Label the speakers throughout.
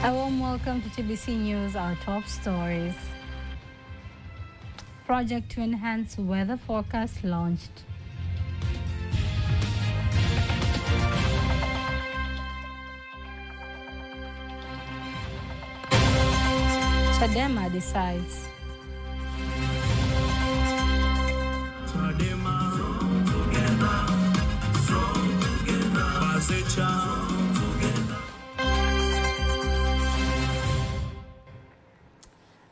Speaker 1: A warm welcome to TBC News, our top stories. Project to enhance weather forecast launched. Chadema decides.
Speaker 2: Chadema, strong together.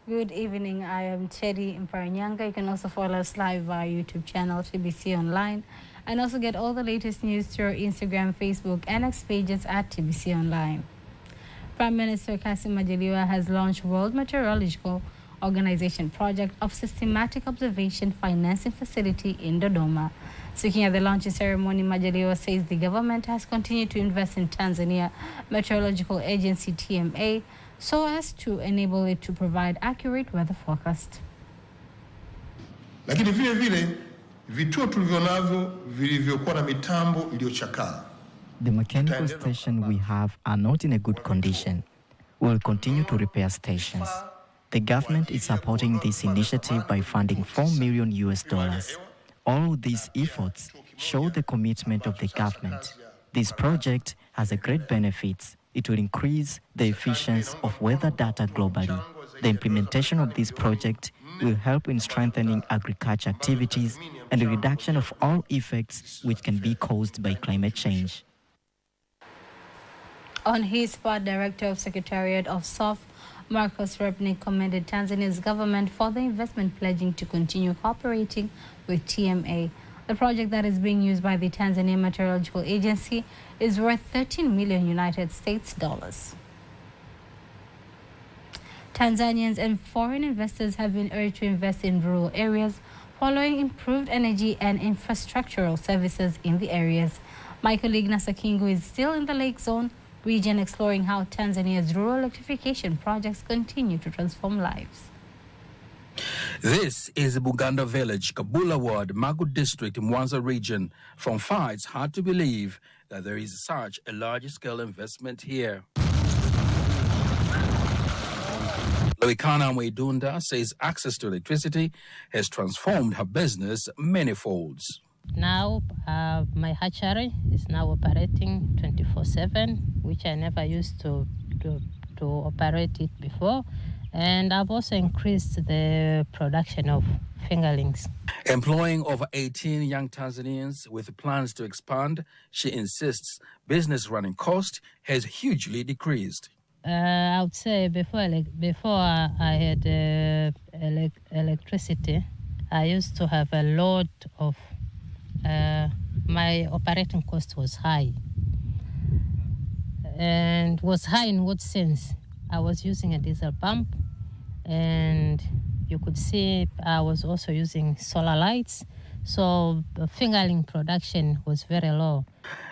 Speaker 1: Good evening, I am Chedi Mparanyanga. You can also follow us live via YouTube channel TBC Online and also get all the latest news through our Instagram, Facebook and X pages at TBC Online. Prime Minister Kassim Majaliwa has launched World Meteorological Organization project of systematic observation financing facility in Dodoma. Speaking at the launching ceremony, Majaliwa says the government has continued to invest in Tanzania Meteorological Agency TMA so as to enable it to provide accurate weather forecast.
Speaker 3: Lakini vile vile vituo tulivyonavyo vilivyokuwa na mitambo iliyochakaa.
Speaker 4: The mechanical stations we have are not in a good condition. We will continue to repair stations. The government is supporting this initiative by funding $4 million. All these efforts show the commitment of the government. This project has a great benefits. It will increase the efficiency of weather data globally. The implementation of this project will help in strengthening agriculture activities and the reduction of all effects which can be caused by climate change.
Speaker 1: On his part, Director of Secretariat of SOF, Marcus Repnick, commended Tanzania's government for the investment pledging to continue cooperating with TMA. The project that is being used by the Tanzania Meteorological Agency is worth 13 million United States dollars. Tanzanians and foreign investors have been urged to invest in rural areas following improved energy and infrastructural services in the areas. My colleague Nasa Kingu is still in the Lake Zone region exploring how Tanzania's rural electrification projects continue to transform lives.
Speaker 5: This is Buganda Village, Kabula Ward, Magu District, Mwanza region. From far, it's hard to believe that there is such a large-scale investment here. Loikana Mwedunda says access to electricity has transformed her business many-folds.
Speaker 6: Now, my hatchery is now operating 24/7, which I never used to operate it before. And I've also increased the production of fingerlings.
Speaker 5: Employing over 18 young Tanzanians with plans to expand, she insists business running cost has hugely decreased.
Speaker 6: I would say before I had electricity, I used to have a lot of, my operating cost was high. And was high in what sense? I was using a diesel pump, and you could see I was also using solar lights, so the fingerling production was very low.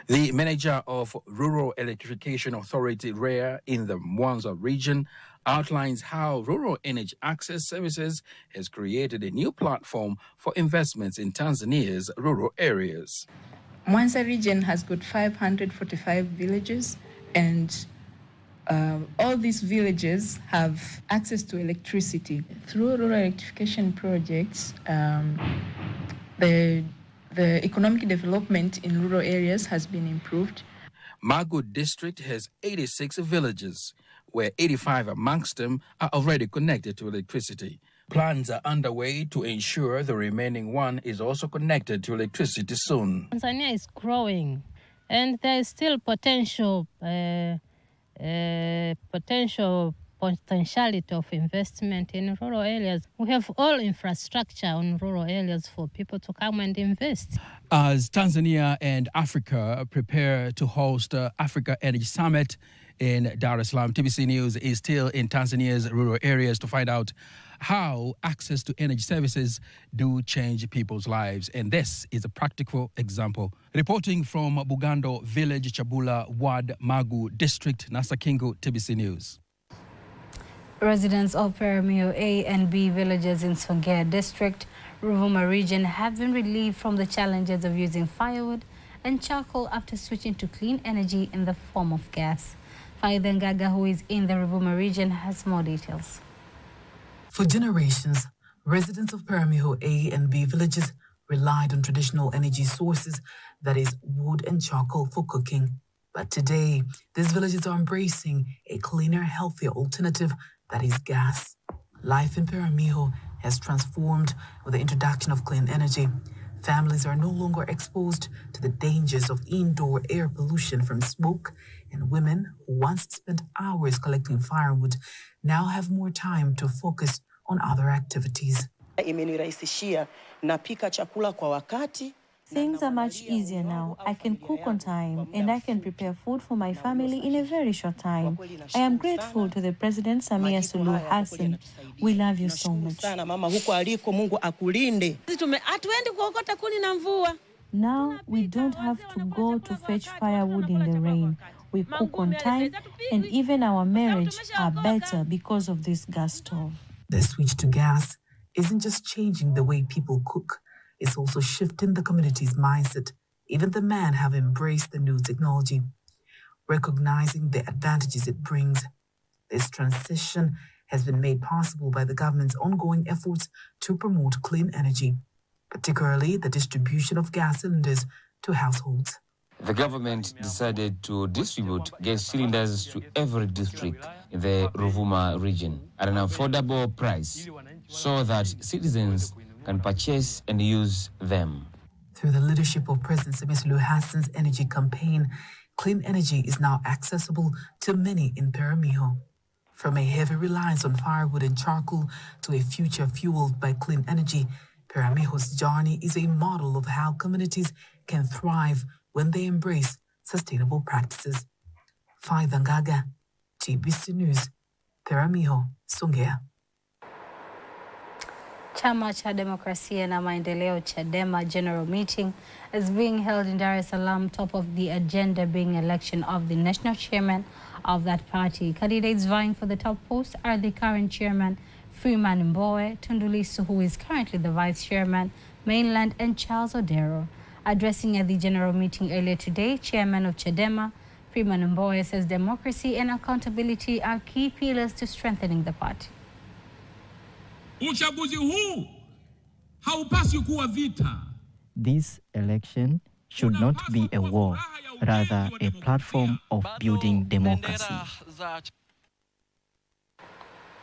Speaker 5: The manager of Rural Electrification Authority, REA, in the Mwanza region outlines how Rural Energy Access Services has created a new platform for investments in Tanzania's rural areas.
Speaker 7: Mwanza region has got 545 villages, and all these villages have access to electricity. Through rural electrification projects, the economic development in rural areas has been improved.
Speaker 5: Magu district has 86 villages, where 85 amongst them are already connected to electricity. Plans are underway to ensure the remaining one is also connected to electricity soon.
Speaker 6: Tanzania is growing, and there is still potentiality of investment in rural areas. We have all infrastructure in rural areas for people to come and invest.
Speaker 8: As Tanzania and Africa prepare to host Africa Energy Summit in Dar es Salaam, TBC News is still in Tanzania's rural areas to find out how access to energy services do change people's lives. And this is a practical example. Reporting from Bugando Village, Chabula Ward, Magu District, Nasa Kingu, TBC News.
Speaker 1: Residents of Peramio A and B villages in Songea District, Ruvuma region have been relieved from the challenges of using firewood and charcoal after switching to clean energy in the form of gas. Faida Ngaga, who is in the Ruvuma region, has more details.
Speaker 9: For generations, residents of Peramiho A and B villages relied on traditional energy sources, that is, wood and charcoal for cooking. But today, these villages are embracing a cleaner, healthier alternative, that is gas. Life in Peramiho has transformed with the introduction of clean energy. Families are no longer exposed to the dangers of indoor air pollution from smoke, and women who once spent hours collecting firewood now have more time to focus on other activities.
Speaker 10: Things are much easier now. I can cook on time and I can prepare food for my family in a very short time. I am grateful to the President Samia Suluhu Hassan. We love you so much. Now we don't have to go to fetch firewood in the rain. We cook on time, and even our marriage are better because of this gas stove.
Speaker 9: The switch to gas isn't just changing the way people cook, it's also shifting the community's mindset. Even the men have embraced the new technology, recognizing the advantages it brings. This transition has been made possible by the government's ongoing efforts to promote clean energy, particularly the distribution of gas cylinders to households.
Speaker 11: The government decided to distribute gas cylinders to every district in the Ruvuma region at an affordable price so that citizens can purchase and use them.
Speaker 9: Through the leadership of President Samia Suluhu Hassan's energy campaign, clean energy is now accessible to many in Peramiho. From a heavy reliance on firewood and charcoal to a future fueled by clean energy, Peramiho's journey is a model of how communities can thrive when they embrace sustainable practices. Faida Ngaga, TBC News, Peramiho, Songea.
Speaker 1: Chama cha Demokrasia na Maendeleo Chadema general meeting is being held in Dar es Salaam, top of the agenda being election of the national chairman of that party. Candidates vying for the top post are the current chairman, Freeman Mbowe, Tundu Lissu, who is currently the vice chairman, Mainland, and Charles Odero. Addressing at the general meeting earlier today, chairman of Chadema, Freeman Mbowe, says democracy and accountability are key pillars to strengthening the party.
Speaker 2: Uchaguzi huu haupaswi kuwa vita.
Speaker 4: This election should not be a war, rather a platform of building democracy.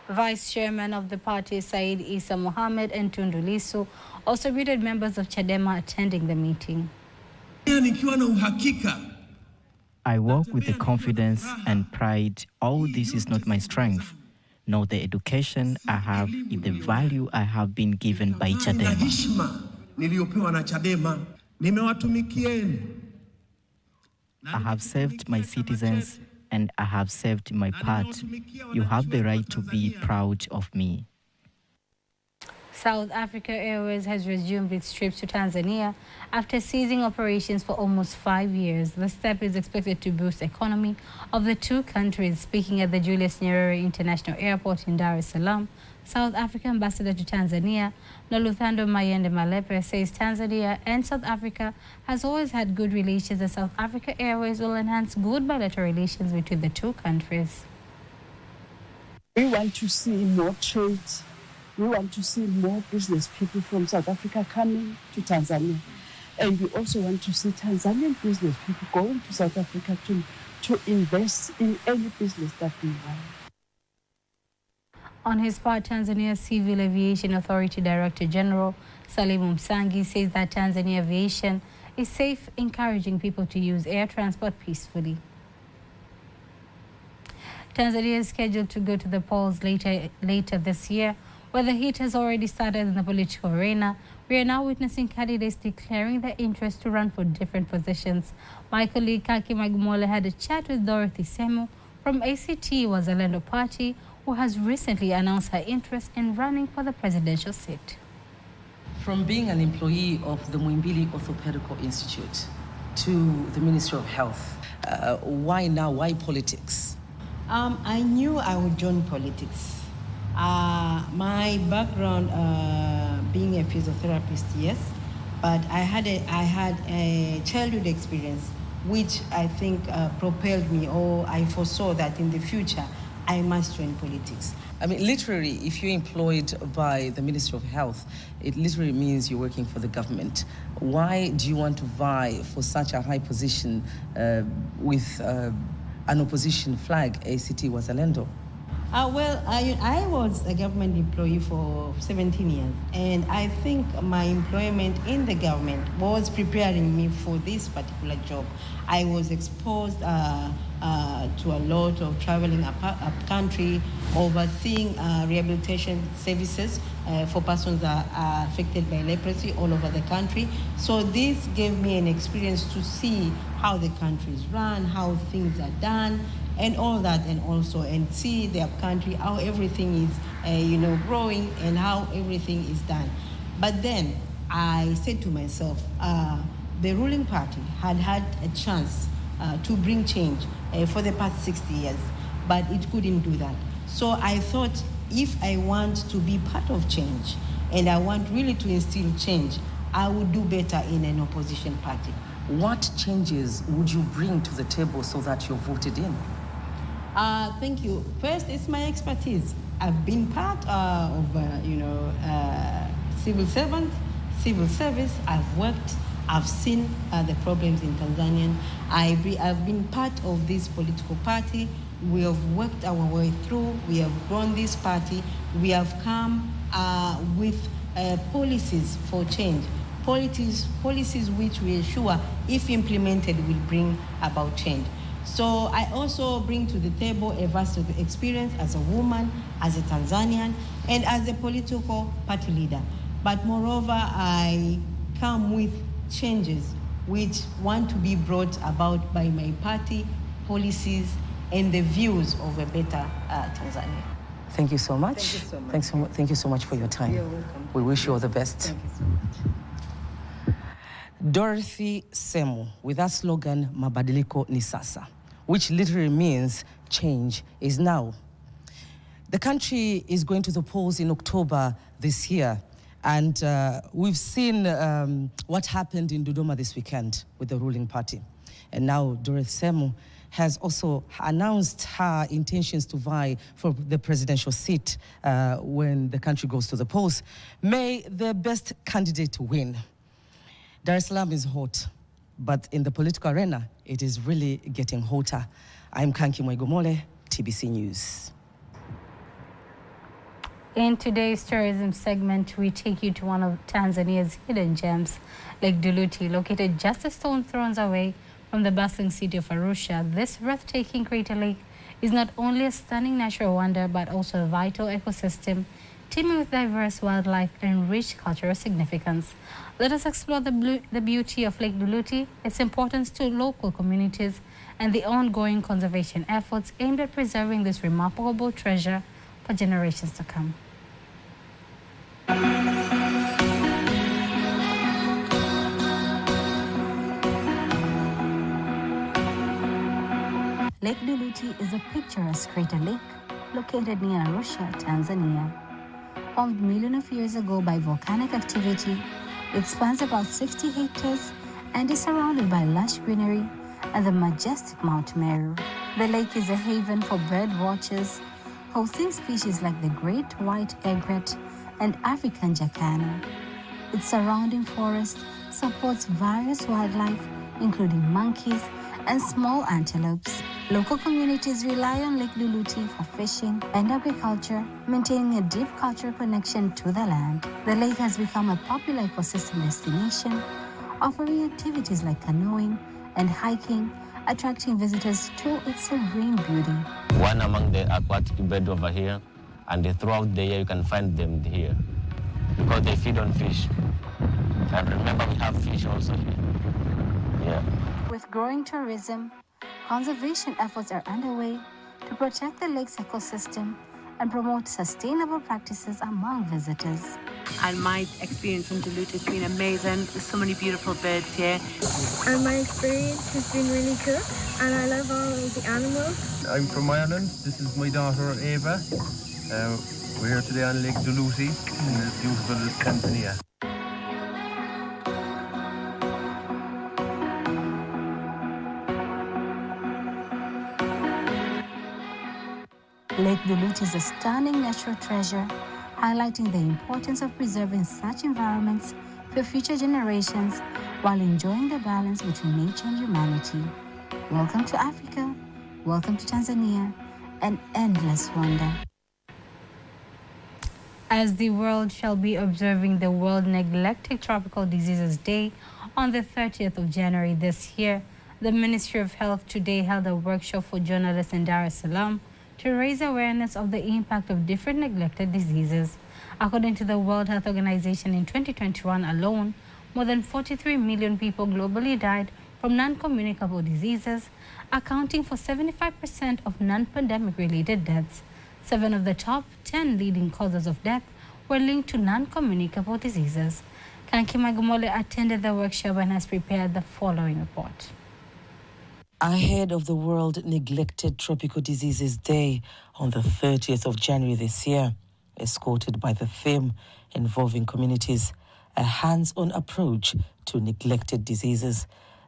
Speaker 1: Vice chairman of the party, Said Isa Mohammed, and Tundu Lissu also greeted members of Chadema attending the meeting.
Speaker 4: I walk with the confidence and pride. All this is not my strength, nor the education I have, is the value I have been given by Chadema. I have served my citizens and I have served my part. You have the right to be proud of me.
Speaker 1: South Africa Airways has resumed its trips to Tanzania after ceasing operations for almost 5 years. The step is expected to boost the economy of the two countries. Speaking at the Julius Nyerere International Airport in Dar es Salaam, South Africa Ambassador to Tanzania, Noluthando Mayende Malepe, says Tanzania and South Africa has always had good relations, and South Africa Airways will enhance good bilateral relations between the two countries.
Speaker 12: We want to see more trade. We want to see more business people from South Africa coming to Tanzania. And we also want to see Tanzanian business people going to South Africa to invest in any business that we want.
Speaker 1: On his part, Tanzania's Civil Aviation Authority Director General Salimu Msangi says that Tanzania Aviation is safe, encouraging people to use air transport peacefully. Tanzania is scheduled to go to the polls later this year. Where the heat has already started in the political arena, we are now witnessing candidates declaring their interest to run for different positions. My colleague Kaki Magumole had a chat with Dorothy Semu from ACT Wazalendo Party, who has recently announced her interest in running for the presidential seat.
Speaker 13: From being an employee of the Muimbili Orthopedical Institute to the Ministry of Health, why now? Why politics?
Speaker 14: I knew I would join politics. My background being a physiotherapist, yes, but I had a childhood experience which I think propelled me, or I foresaw that in the future I must join politics.
Speaker 13: I mean, literally, if you're employed by the Ministry of Health, it literally means you're working for the government. Why do you want to vie for such a high position with an opposition flag, ACT Wazalendo?
Speaker 14: Well, I was a government employee for 17 years, and I think my employment in the government was preparing me for this particular job. I was exposed to a lot of traveling up country, overseeing rehabilitation services for persons that are affected by leprosy all over the country. So this gave me an experience to see how the country is run, how things are done, and all that, and also see their country, how everything is, growing, and how everything is done. But then I said to myself, the ruling party had a chance to bring change for the past 60 years, but it couldn't do that. So I thought, if I want to be part of change, and I want really to instill change, I would do better in an opposition party.
Speaker 13: What changes would you bring to the table so that you're voted in?
Speaker 14: Thank you. First, it's my expertise. I've been part of, civil servant, civil service. I've worked, I've seen the problems in Tanzania. I've been part of this political party. We have worked our way through. We have grown this party. We have come with policies for change. Policies which we are sure, if implemented, will bring about change. So I also bring to the table a vast experience as a woman, as a Tanzanian, and as a political party leader. But moreover, I come with changes which want to be brought about by my party, policies, and the views of a better Tanzania.
Speaker 13: Thank you so much.
Speaker 14: Thank you so much.
Speaker 13: Thank you so much for your time.
Speaker 14: You're welcome.
Speaker 13: We wish you all the best.
Speaker 14: Thank you so much.
Speaker 13: Dorothy Semu with that slogan, Mabadiliko ni sasa, which literally means change is now. The country is going to the polls in October this year, and we've seen what happened in Dodoma this weekend with the ruling party. And now Dorothy Semu has also announced her intentions to vie for the presidential seat when the country goes to the polls. May the best candidate win. Dar es Salaam is hot, but in the political arena, it is really getting hotter. I'm Kanki Mwaigomole, TBC News.
Speaker 1: In today's tourism segment, we take you to one of Tanzania's hidden gems, Lake Duluti, located just a stone's throw away from the bustling city of Arusha. This breathtaking crater lake is not only a stunning natural wonder, but also a vital ecosystem teeming with diverse wildlife and rich cultural significance. Let us explore the beauty of Lake Duluti, its importance to local communities, and the ongoing conservation efforts aimed at preserving this remarkable treasure for generations to come.
Speaker 15: Lake Duluti is a picturesque crater lake located near Arusha, Tanzania. Formed millions of years ago by volcanic activity, it spans about 60 hectares and is surrounded by lush greenery and the majestic Mount Meru. The lake is a haven for bird watchers, hosting species like the great white egret and African jacana. Its surrounding forest supports various wildlife, including monkeys and small antelopes. Local communities rely on Lake Duluti for fishing and agriculture, maintaining a deep cultural connection to the land. The lake has become a popular ecosystem destination, offering activities like canoeing and hiking, attracting visitors to its serene beauty.
Speaker 16: One among the aquatic birds over here, and throughout the year you can find them here because they feed on fish. And remember, we have fish also here. Yeah.
Speaker 15: With growing tourism, conservation efforts are underway to protect the lake's ecosystem and promote sustainable practices among visitors.
Speaker 17: And my experience in Duluti has been amazing. There's so many beautiful birds here.
Speaker 18: And my experience has been really good, and I love all the animals.
Speaker 19: I'm from Ireland. This is my daughter Ava. We're here today on Lake Duluti in the beautiful
Speaker 15: Lake Duluti is a stunning natural treasure, highlighting the importance of preserving such environments for future generations while enjoying the balance between nature and humanity. Welcome to Africa, welcome to Tanzania, an endless wonder.
Speaker 1: As the world shall be observing the World Neglected Tropical Diseases Day on the 30th of January this year, the Ministry of Health today held a workshop for journalists in Dar es Salaam to raise awareness of the impact of different neglected diseases. According to the World Health Organization, in 2021 alone, more than 43 million people globally died from non-communicable diseases, accounting for 75% of non-pandemic related deaths. 7 of the top 10 leading causes of death were linked to non-communicable diseases. Kanki Magumole attended the workshop and has prepared the following report.
Speaker 20: Ahead of the World Neglected Tropical Diseases Day on the 30th of January this year, escorted by the theme involving communities, a hands-on approach to neglected diseases,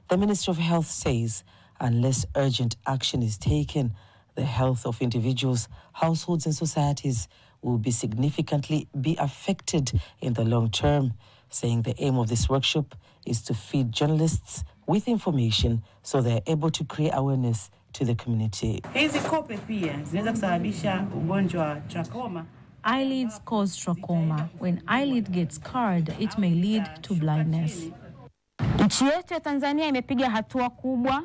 Speaker 20: the Ministry of Health says unless urgent action is taken, the health of individuals, households and societies will be significantly affected in the long term, saying the aim of this workshop is to feed journalists with information so they're able to create awareness to the community.
Speaker 10: Eyelids cause trachoma. When eyelid gets scarred, it may lead to blindness.
Speaker 21: Nchi yetu ya Tanzania imepiga hatua kubwa.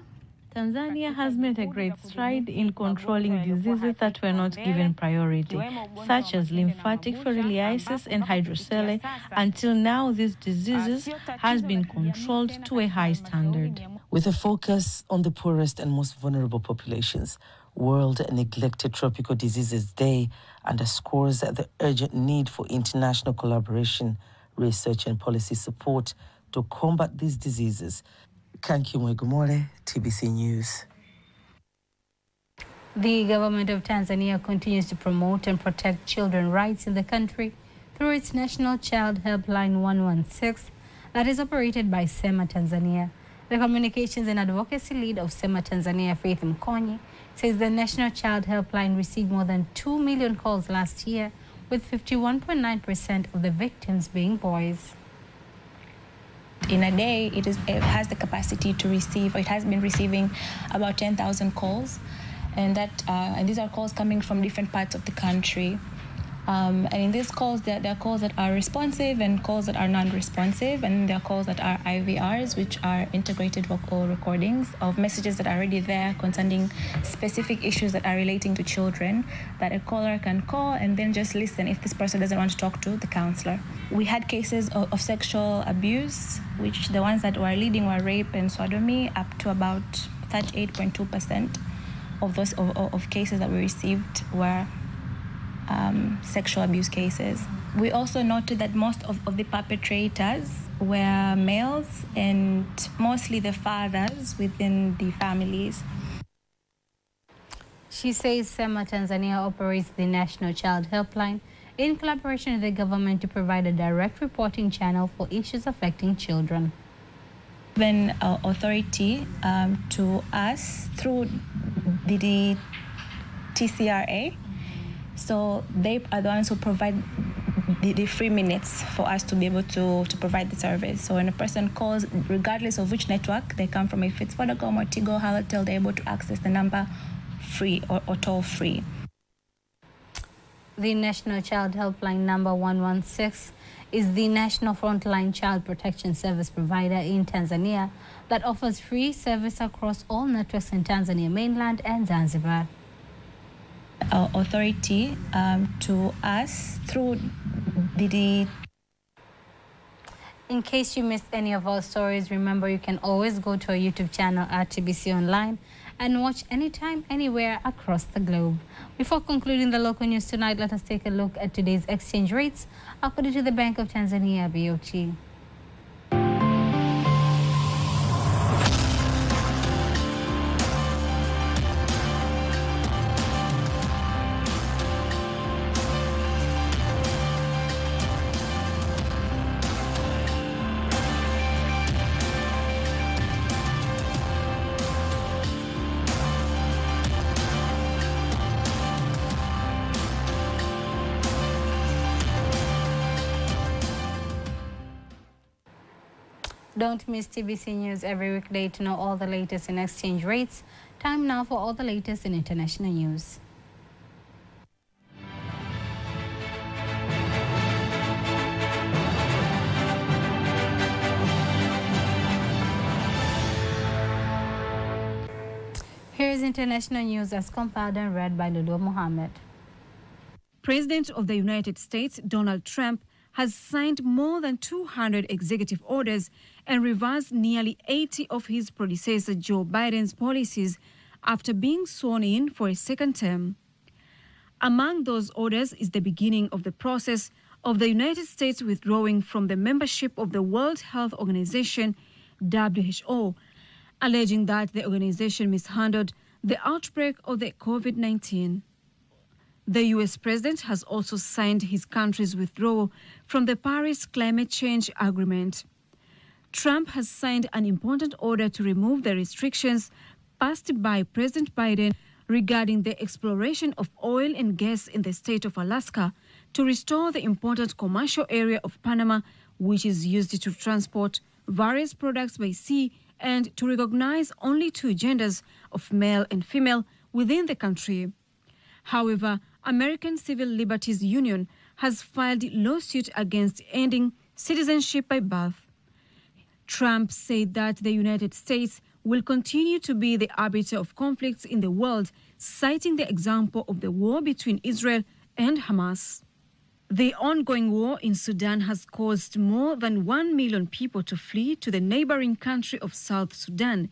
Speaker 10: Tanzania has made a great stride in controlling diseases that were not given priority, such as lymphatic filariasis and hydrocele. Until now, these diseases has been controlled to a high standard.
Speaker 20: With a focus on the poorest and most vulnerable populations, World Neglected Tropical Diseases Day underscores the urgent need for international collaboration, research and policy support to combat these diseases. Kanki Mwegumole, TBC News.
Speaker 1: The government of Tanzania continues to promote and protect children's rights in the country through its National Child Helpline 116 that is operated by SEMA Tanzania. The Communications and Advocacy Lead of SEMA Tanzania, Faith Mkonyi, says the National Child Helpline received more than 2 million calls last year, with 51.9% of the victims being boys.
Speaker 22: In a day, it has the capacity to receive, or it has been receiving about 10,000 calls, and these are calls coming from different parts of the country. And in these calls, there are calls that are responsive and calls that are non-responsive, and there are calls that are IVRs, which are integrated vocal recordings of messages that are already there concerning specific issues that are relating to children, that a caller can call and then just listen if this person doesn't want to talk to the counselor. We had cases of sexual abuse, which the ones that were leading were rape and sodomy, up to about 38.2% of those of cases that we received were sexual abuse cases. We also noted that most of the perpetrators were males, and mostly the fathers within the families.
Speaker 1: She says SEMA Tanzania operates the National Child Helpline in collaboration with the government to provide a direct reporting channel for issues affecting children.
Speaker 22: Given authority to us through the TCRA. So they are the ones who provide the free minutes for us to be able to provide the service. So when a person calls, regardless of which network they come from, if it's Vodacom or Tigo, Halotel, they're able to access the number free or toll free.
Speaker 1: The National Child Helpline number 116 is the national frontline child protection service provider in Tanzania that offers free service across all networks in Tanzania mainland and Zanzibar.
Speaker 22: Authority to us through the...
Speaker 1: In case you missed any of our stories, remember you can always go to our YouTube channel at TBC Online and watch anytime, anywhere across the globe. Before concluding the local news tonight, let us take a look at today's exchange rates according to the Bank of Tanzania, BOT. Don't miss TBC News every weekday to know all the latest in exchange rates. Time now for all the latest in international news. Here is international news as compiled and read by Lulu Mohammed.
Speaker 3: President of the United States, Donald Trump, has signed more than 200 executive orders and reversed nearly 80 of his predecessor Joe Biden's policies after being sworn in for a second term. Among those orders is the beginning of the process of the United States withdrawing from the membership of the World Health Organization, WHO, alleging that the organization mishandled the outbreak of the COVID-19. The U.S. president has also signed his country's withdrawal from the Paris Climate Change Agreement. Trump has signed an important order to remove the restrictions passed by President Biden regarding the exploration of oil and gas in the state of Alaska to restore the important commercial area of Panama, which is used to transport various products by sea, and to recognize only two genders of male and female within the country. However, American Civil Liberties Union has filed a lawsuit against ending citizenship by birth. Trump said that the United States will continue to be the arbiter of conflicts in the world, citing the example of the war between Israel and Hamas. The ongoing war in Sudan has caused more than 1 million people to flee to the neighboring country of South Sudan,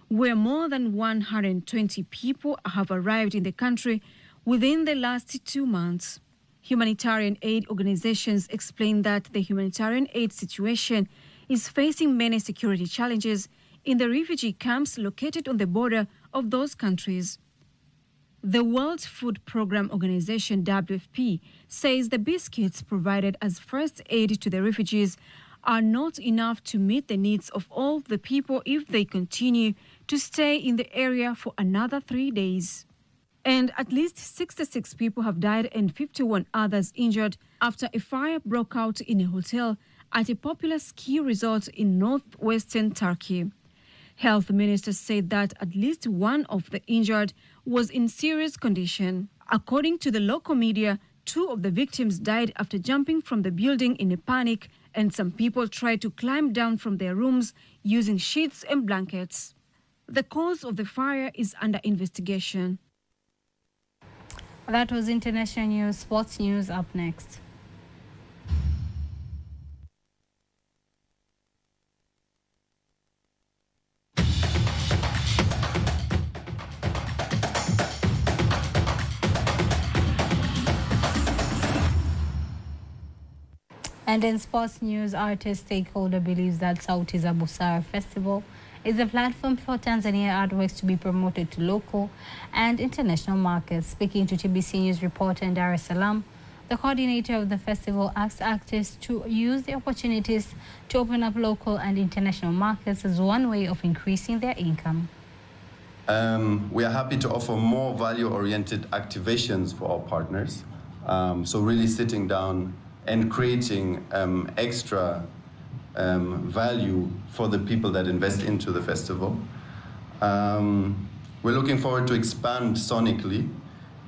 Speaker 3: where more than 120 people have arrived in the country within the last 2 months. Humanitarian aid organizations explain that the humanitarian aid situation is facing many security challenges in the refugee camps located on the border of those countries. The World Food Programme Organization, WFP, says the biscuits provided as first aid to the refugees are not enough to meet the needs of all the people if they continue to stay in the area for another 3 days. And at least 66 people have died and 51 others injured after a fire broke out in a hotel at a popular ski resort in northwestern Turkey. Health ministers said that at least one of the injured was in serious condition. According to the local media, 2 of the victims died after jumping from the building in a panic, and some people tried to climb down from their rooms using sheets and blankets. The cause of the fire is under investigation.
Speaker 1: That was international news. Sports news up next. And in sports news, artist stakeholder believes that Sauti za Busara Festival is a platform for Tanzania artworks to be promoted to local and international markets. Speaking to TBC News reporter in Dar es Salaam, the coordinator of the festival asked actors to use the opportunities to open up local and international markets as one way of increasing their income.
Speaker 7: We are happy to offer more value-oriented activations for our partners. So really sitting down and creating extra value for the people that invest into the festival. We're looking forward to expand sonically,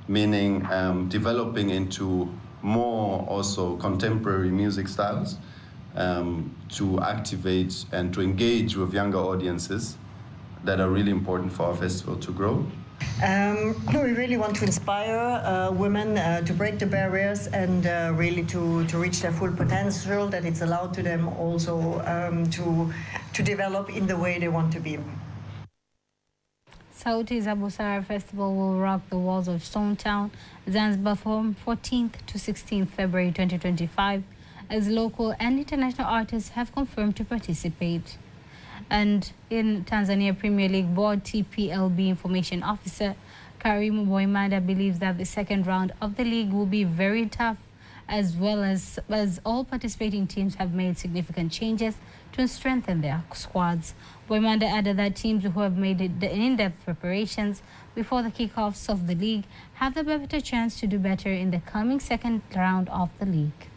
Speaker 7: meaning developing into more also contemporary music styles to activate and to engage with younger audiences that are really important for our festival to grow.
Speaker 23: We really want to inspire women to break the barriers and really to reach their full potential, that it's allowed to them also to develop in the way they want to be.
Speaker 1: Sauti za Busara Festival will rock the walls of Stone Town, Zanzibar from 14th to 16th February 2025, as local and international artists have confirmed to participate. And in Tanzania Premier League Board TPLB Information Officer Karim Boimanda believes that the second round of the league will be very tough, as well as all participating teams have made significant changes to strengthen their squads. Boimanda added that teams who have made in-depth preparations before the kickoffs of the league have the better chance to do better in the coming second round of the league.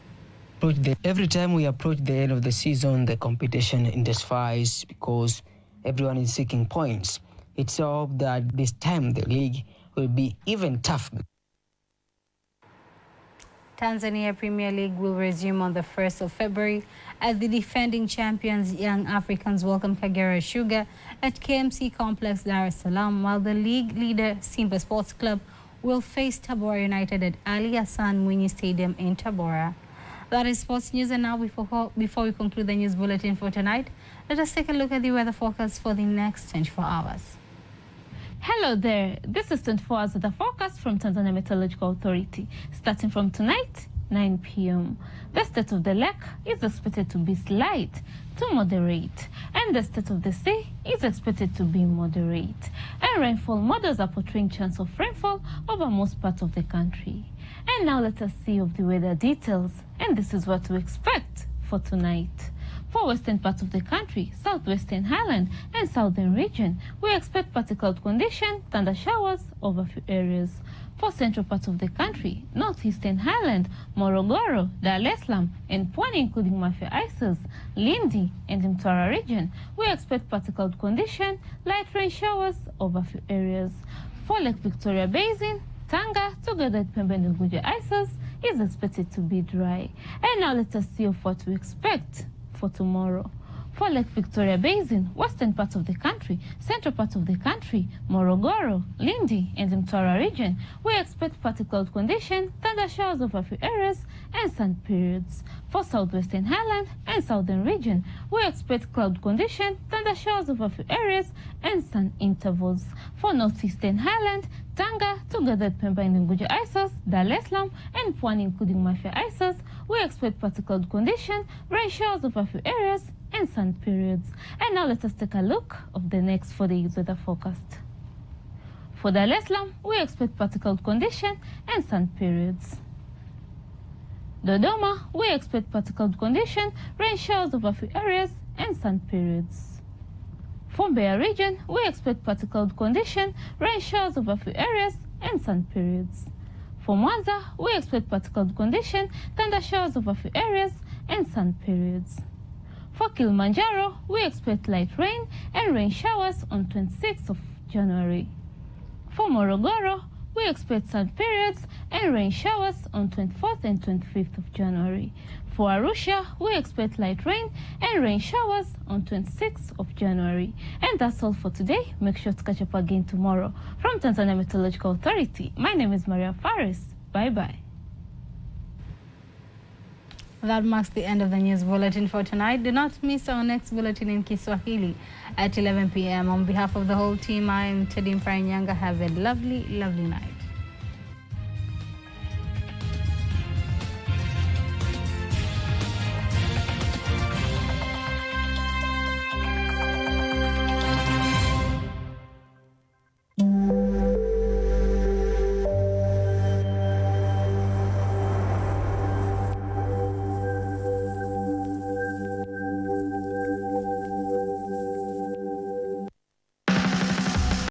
Speaker 5: Every time we approach the end of the season, the competition intensifies because everyone is seeking points. It's hoped that this time the league will be even tough.
Speaker 1: Tanzania Premier League will resume on the 1st of February as the defending champions Young Africans welcome Kagera Sugar at KMC Complex, Dar es Salaam, while the league leader Simba Sports Club will face Tabora United at Ali Hassan Mwinyi Stadium in Tabora. That is sports news, and now before we conclude the news bulletin for tonight, let us take a look at the weather forecast for the next 24 hours.
Speaker 10: Hello there, this is 24 hours weather forecast from Tanzania Meteorological Authority. Starting from tonight, 9 p.m. The state of the lake is expected to be slight to moderate, and the state of the sea is expected to be moderate. And rainfall models are portraying chance of rainfall over most parts of the country. And now let us see of the weather details, and this is what to expect for tonight. For western parts of the country, southwestern highland and southern region, we expect partly cloud condition, thunder showers over a few areas. For central parts of the country, northeastern highland, Morogoro, Dar es Salaam, and Pwani, including Mafia Isles, Lindi, and Mtwara region, we expect partly cloud condition, light rain showers over a few areas. For Lake Victoria Basin, Tanga, together with Pemba and Unguja Isles, is expected to be dry. And now let us see of what we expect for tomorrow. For Lake Victoria Basin, western parts of the country, central parts of the country, Morogoro, Lindi, and Mtwara region, we expect partly cloud condition, thunder showers over a few areas, and sun periods. For southwestern highland and southern region, we expect cloud condition, thunder showers over a few areas, and sun intervals. For northeastern highland, Tanga, together with Pemba and Unguja Isles, Dar es Salaam, and Pwani, including Mafia Isles, we expect partly cloud condition, rain showers over a few areas, and sun periods. And now let us take a look of the next 4 days weather forecast. For Dar es Salaam, we expect partly cloud condition and sun periods. Dodoma, we expect partly cloud condition, rain showers over a few areas, and sun periods. For Mbeya region, we expect partly cloud condition, rain showers over a few areas, and sun periods. For Mwanza, we expect partly cloud condition, thunder showers over a few areas, and sun periods. For Kilimanjaro, we expect light rain and rain showers on 26th of January. For Morogoro, we expect sun periods and rain showers on 24th and 25th of January. For Arusha, we expect light rain and rain showers on 26th of January. And that's all for today. Make sure to catch up again tomorrow. From Tanzania Meteorological Authority, my name is Maria Faris. Bye-bye.
Speaker 1: That marks the end of the news bulletin for tonight. Do not miss our next bulletin in Kiswahili at 11 p.m. On behalf of the whole team, I am Tbcnews. Have a lovely, lovely night.